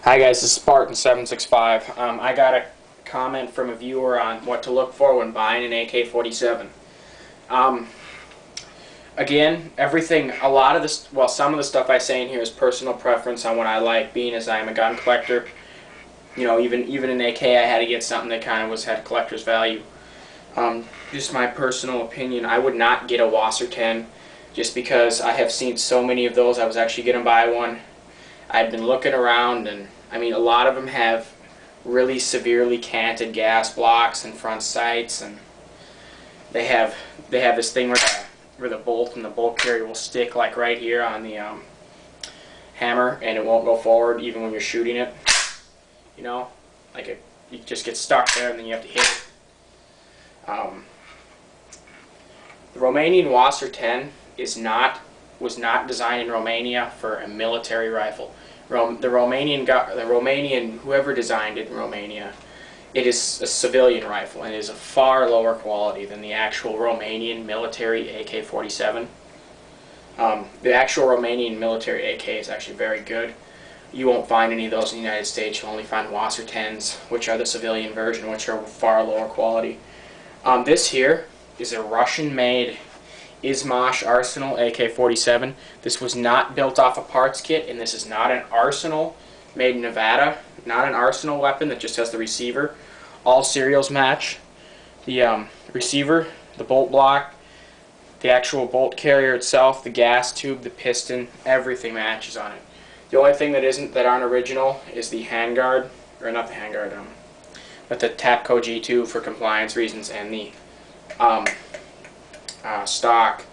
Hi guys, this is Spartan765. I got a comment from a viewer on what to look for when buying an AK-47. Again, some of the stuff I say in here is personal preference on what I like, being as I am a gun collector. You know, even an AK I had to get something that kind of had collector's value. Just my personal opinion, I would not get a Wasser 10 just because I have seen so many of those. I was actually going to buy one. I've been looking around, and I mean, a lot of them have really severely canted gas blocks and front sights, and they have this thing where the bolt and the bolt carrier will stick like right here on the hammer, and it won't go forward even when you're shooting it. You know, like you just get stuck there, and then you have to hit it. The Romanian Wasser 10 was not designed in Romania for a military rifle. The Romanian, whoever designed it in Romania, it is a civilian rifle, and it is a far lower quality than the actual Romanian military AK-47. The actual Romanian military AK is actually very good. You won't find any of those in the United States. You'll only find Wasser 10s, which are the civilian version, which are far lower quality. This here is a Russian-made Izhmash Arsenal AK-47. This was not built off a parts kit, and this is not an Arsenal made in Nevada. Not an Arsenal weapon that just has the receiver. All serials match. The receiver, the bolt block, the actual bolt carrier itself, the gas tube, the piston, everything matches on it. The only thing that aren't original is the handguard, or not the handguard, but the Tapco G2 for compliance reasons, and the stock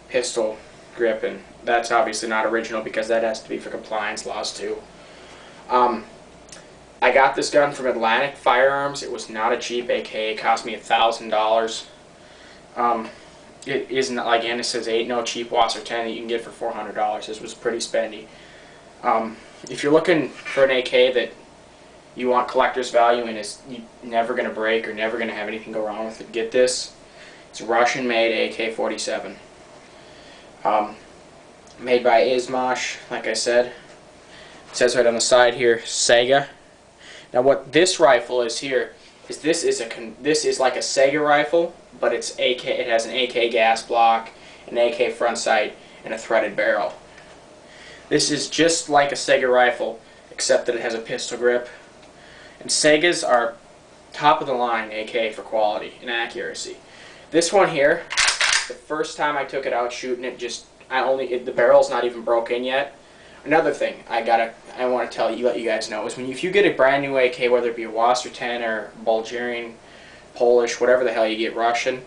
pistol grip, and that's obviously not original because that has to be for compliance laws too. I got this gun from Atlantic Firearms. It was not a cheap AK. It cost me $1,000. It isn't, again, it says ain't no cheap Wasser 10 that you can get for $400. This was pretty spendy. If you're looking for an AK that you want collector's value and is never going to break or never going to have anything go wrong with it, get this. It's a Russian-made AK-47. Made by Izhmash, like I said. It says right on the side here, Sega. Now what this rifle is here is this is like a Sega rifle, but it's AK. It has an AK gas block, an AK front sight, and a threaded barrel. This is just like a Sega rifle, except that it has a pistol grip. And Segas are top of the line AK for quality and accuracy. This one here, the first time I took it out shooting it, the barrel's not even broken yet. Another thing I want to let you guys know is if you get a brand new AK, whether it be a Wasser 10 or Bulgarian, Polish, whatever the hell you get, Russian,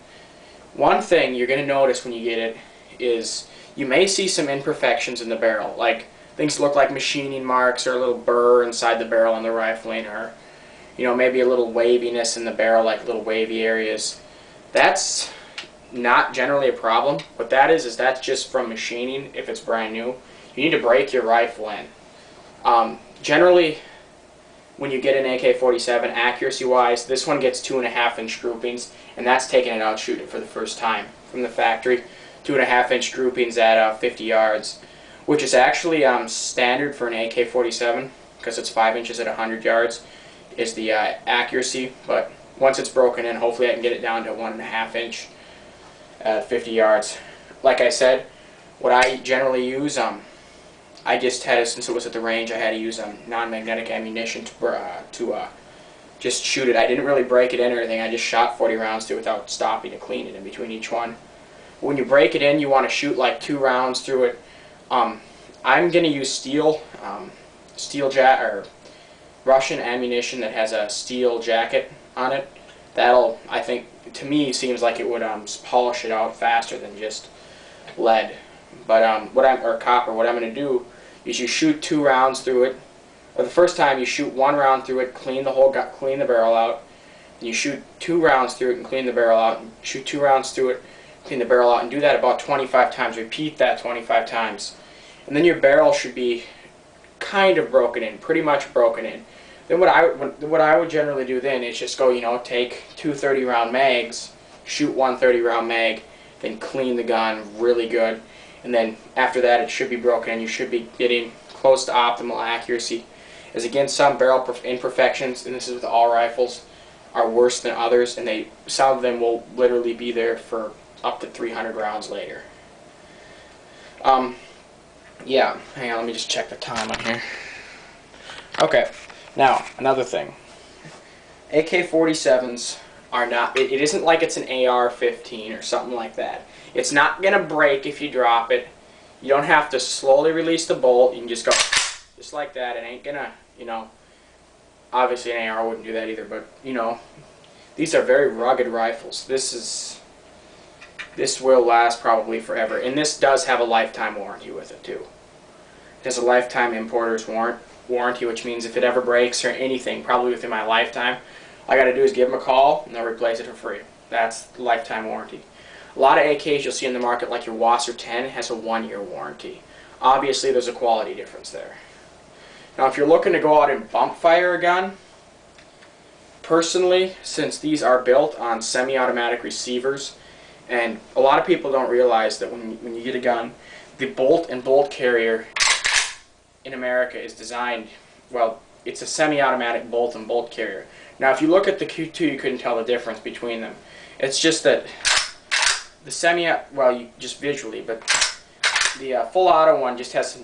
one thing you're going to notice when you get it is you may see some imperfections in the barrel, like things look like machining marks or a little burr inside the barrel on the rifling, or maybe a little waviness in the barrel, like little wavy areas. That's not generally a problem. What that is that's just from machining if it's brand new. You need to break your rifle in. Generally, when you get an AK-47, accuracy-wise, this one gets 2.5-inch groupings, and that's taking it out shooting for the first time from the factory. 2.5-inch groupings at 50 yards, which is actually standard for an AK-47 because it's 5 inches at 100 yards is the accuracy, but once it's broken in, hopefully I can get it down to 1.5-inch at 50 yards. Like I said, what I generally use, I just had, since it was at the range, I had to use non-magnetic ammunition to just shoot it. I didn't really break it in or anything. I just shot 40 rounds through without stopping to clean it in between each one. When you break it in, you want to shoot like 2 rounds through it. I'm going to use steel Russian ammunition that has a steel jacket on it. That'll, I think, to me, seems like it would polish it out faster than just lead. But or copper. What I'm going to do is you shoot 2 rounds through it. Or the first time you shoot 1 round through it, clean the barrel out. Then you shoot 2 rounds through it and clean the barrel out. And shoot 2 rounds through it, clean the barrel out, and do that about 25 times. Repeat that 25 times. And then your barrel should be kind of broken in, pretty much broken in. Then what I would generally do then is just go, take 2 30-round mags, shoot 1 30-round mag, then clean the gun really good. And then after that it should be broken in. You should be getting close to optimal accuracy. is, again, some barrel imperfections, and this is with all rifles, are worse than others, and some of them will literally be there for up to 300 rounds later. Yeah, hang on, let me just check the time on here. Okay, now, another thing. AK-47s are not, it isn't like it's an AR-15 or something like that. It's not going to break if you drop it. You don't have to slowly release the bolt. You can just go just like that. It ain't going to, you know, obviously an AR wouldn't do that either, but, you know, these are very rugged rifles. This will last probably forever, and this does have a lifetime warranty with it too. It has a lifetime importer's warranty, which means if it ever breaks or anything, probably within my lifetime, all I got to do is give them a call and they'll replace it for free. That's the lifetime warranty. A lot of AKs you'll see in the market, like your Wasser 10, has a 1-year warranty. Obviously, there's a quality difference there. Now, if you're looking to go out and bump fire a gun, personally, since these are built on semi-automatic receivers, and a lot of people don't realize that when you get a gun, the bolt and bolt carrier in America is designed, well, it's a semi-automatic bolt and bolt carrier. Now, if you look at the Q2, you couldn't tell the difference between them. It's just that the well, just visually, but the full auto one just has some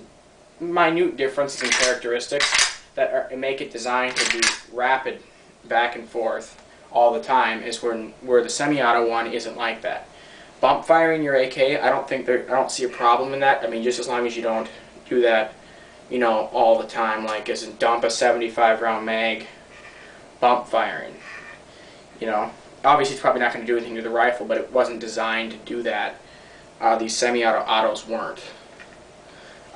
minute differences in characteristics that make it designed to be rapid back and forth all the time, is where the semi-auto one isn't like that. Bump firing your AK, I don't see a problem in that. I mean, just as long as you don't do that, you know, all the time, like as in dump a 75 round mag bump firing. You know, obviously it's probably not going to do anything to the rifle, but it wasn't designed to do that. These semi-autos weren't.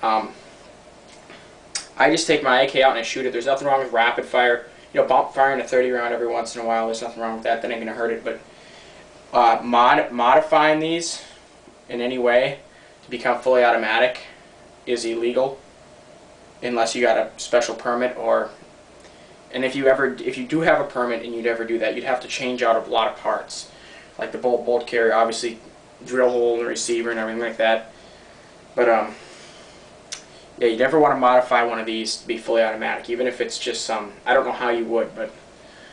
I just take my AK out and I shoot it. There's nothing wrong with rapid fire. You know, bump firing a 30 round every once in a while, there's nothing wrong with that. That ain't going to hurt it. But modifying these in any way to become fully automatic is illegal unless you got a special permit, and if you do have a permit and you'd ever do that, you'd have to change out a lot of parts, like the bolt carrier, obviously drill hole in the receiver and everything like that. But yeah, you never want to modify one of these to be fully automatic, even if it's just some, I don't know how you would, but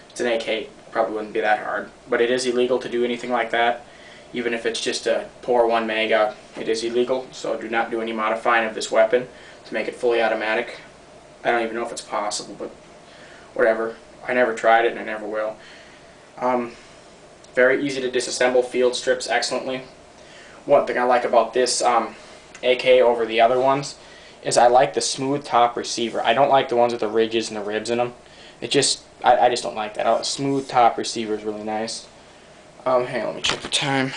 it's an AK, probably wouldn't be that hard. But it is illegal to do anything like that, even if it's just to pour one mag out. It is illegal, so do not do any modifying of this weapon to make it fully automatic. I don't even know if it's possible, but whatever. I never tried it and I never will. Very easy to disassemble, field strips excellently. One thing I like about this AK over the other ones is I like the smooth top receiver. I don't like the ones with the ridges and the ribs in them. I just don't like that. A smooth top receiver is really nice. Hang on, let me check the time.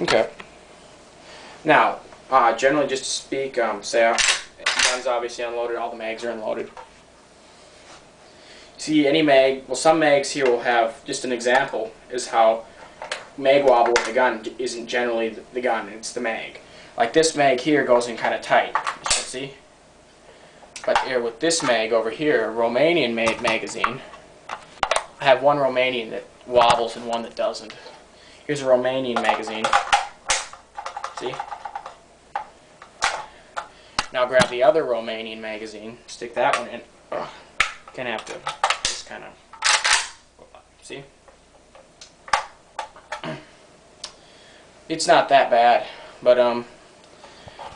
Okay. Now, generally, just to speak, say gun's obviously unloaded, all the mags are unloaded. See, any mag, well, some mags here will have, just an example, is how mag wobble with the gun isn't generally the gun, it's the mag. Like this mag here goes in kind of tight, you should see. But here with this mag over here, a Romanian made magazine, I have one Romanian that wobbles and one that doesn't. Here's a Romanian magazine. See? Now grab the other Romanian magazine, stick that one in. Ugh, gonna have to just kind of, see? It's not that bad, but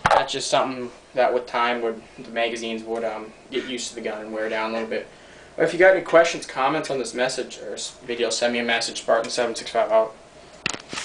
that's just something that with time the magazines would get used to the gun and wear down a little bit. But if you got any questions, comments on this message or video, send me a message, Spartan765 out.